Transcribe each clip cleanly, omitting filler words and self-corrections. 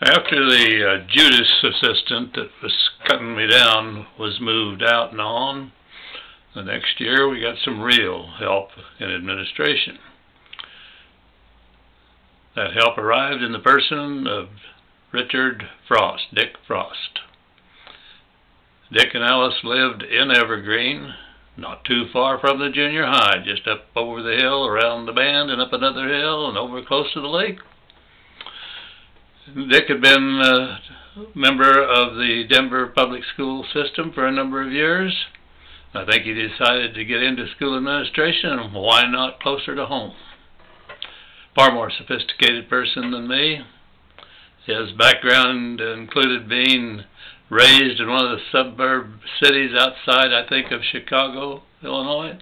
After the Judas assistant that was cutting me down was moved out and on, the next year we got some real help in administration. That help arrived in the person of Richard Frost, Dick Frost. Dick and Alice lived in Evergreen, not too far from the junior high, just up over the hill, around the bend, and up another hill, and over close to the lake. Dick had been a member of the Denver public school system for a number of years. I think he decided to get into school administration, and why not closer to home? Far more sophisticated person than me. His background included being raised in one of the suburb cities outside, I think, of Chicago, Illinois.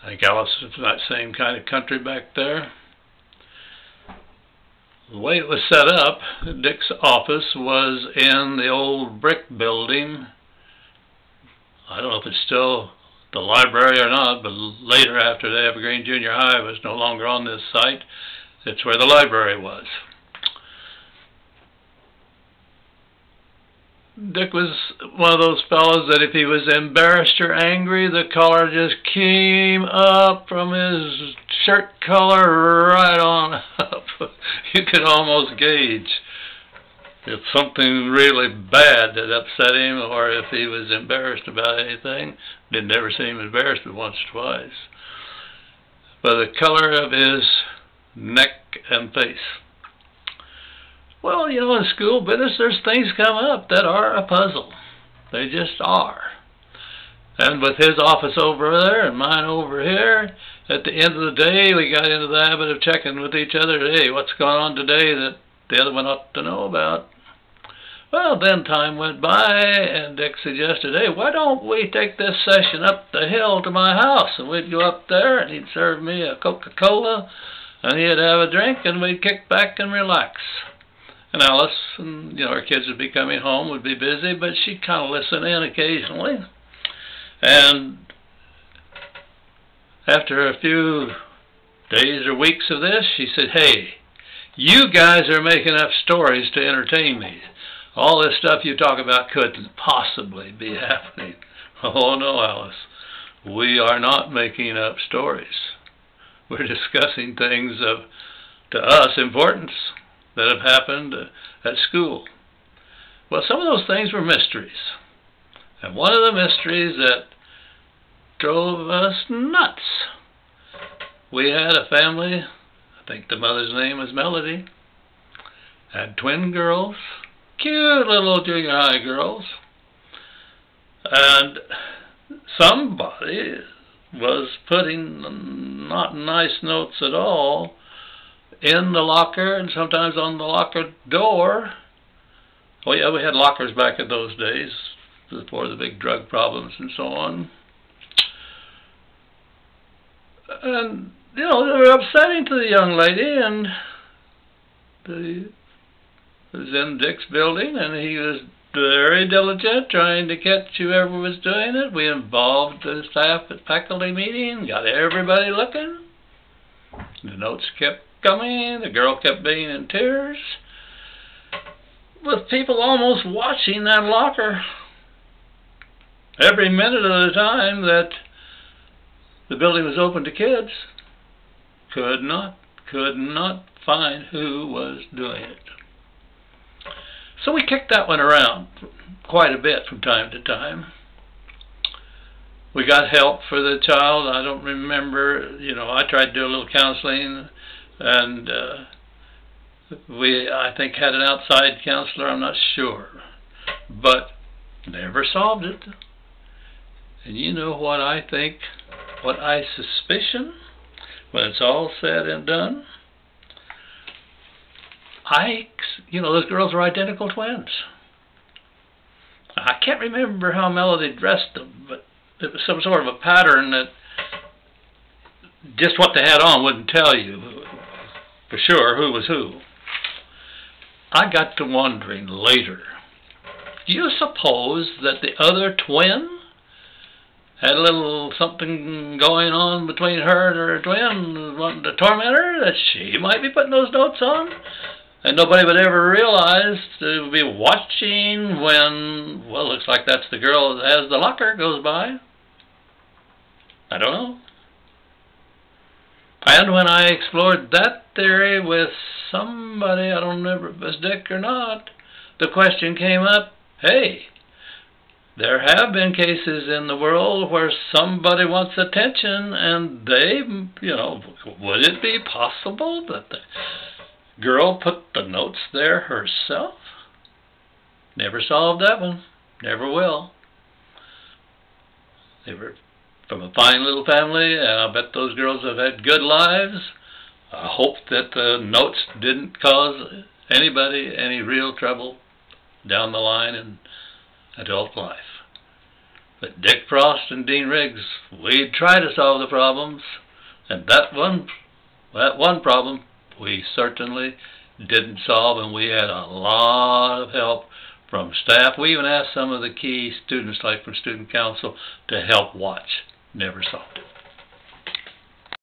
I think Alice was from that same kind of country back there. The way it was set up, Dick's office was in the old brick building. I don't know if it's still the library or not, but later, after the Evergreen Junior High was no longer on this site, it's where the library was. Dick was one of those fellows that if he was embarrassed or angry, the color just came up from his shirt collar right on up. You could almost gauge if something really bad had upset him or if he was embarrassed about anything. Didn't ever see him embarrassed but once or twice. But the color of his neck and face. Well, you know, in school business, there's things come up that are a puzzle. They just are. And with his office over there and mine over here, at the end of the day, we got into the habit of checking with each other, hey, what's going on today that the other one ought to know about? Well, then time went by, and Dick suggested, hey, why don't we take this session up the hill to my house? And we'd go up there, and he'd serve me a Coca-Cola, and he'd have a drink, and we'd kick back and relax. And Alice and, you know, her kids would be coming home, would be busy, but she'd kind of listen in occasionally. And after a few days or weeks of this, she said, hey, you guys are making up stories to entertain me. All this stuff you talk about couldn't possibly be happening. Oh, no, Alice. We are not making up stories. We're discussing things of, to us, importance that have happened at school. Well, some of those things were mysteries. And one of the mysteries that drove us nuts. We had a family, I think the mother's name was Melody, had twin girls, cute little junior high girls, and somebody was putting not nice notes at all in the locker and sometimes on the locker door. Oh yeah, we had lockers back in those days before the big drug problems and so on. And, you know, they were upsetting to the young lady, and he was in Dick's building, and he was very diligent trying to catch whoever was doing it. We involved the staff at faculty meeting, got everybody looking. The notes kept coming, the girl kept being in tears, with people almost watching that locker every minute of the time that the building was open to kids. Could not find who was doing it. So we kicked that one around quite a bit from time to time. We got help for the child. I don't remember, you know, I tried to do a little counseling, and we, I think, had an outside counselor, I'm not sure, but never solved it. And you know what I think, what I suspicion, when it's all said and done? You know, those girls were identical twins. I can't remember how Melody dressed them, but it was some sort of a pattern that just what they had on wouldn't tell you for sure who was who. I got to wondering later, do you suppose that the other twin had a little something going on between her and her twin, wanting to torment her, that she might be putting those notes on? And nobody would ever realize to be watching when, well, looks like that's the girl as the locker goes by. I don't know. And when I explored that theory with somebody, I don't remember if it was Dick or not, the question came up, hey, there have been cases in the world where somebody wants attention and they, you know, would it be possible that the girl put the notes there herself? Never solved that one. Never will. They were from a fine little family, and I bet those girls have had good lives. I hope that the notes didn't cause anybody any real trouble down the line in adult life. But Dick Frost and Dean Riggs, we'd try to solve the problems, and that one problem we certainly didn't solve, and we had a lot of help from staff. We even asked some of the key students, like from student council, to help watch. Never solved it.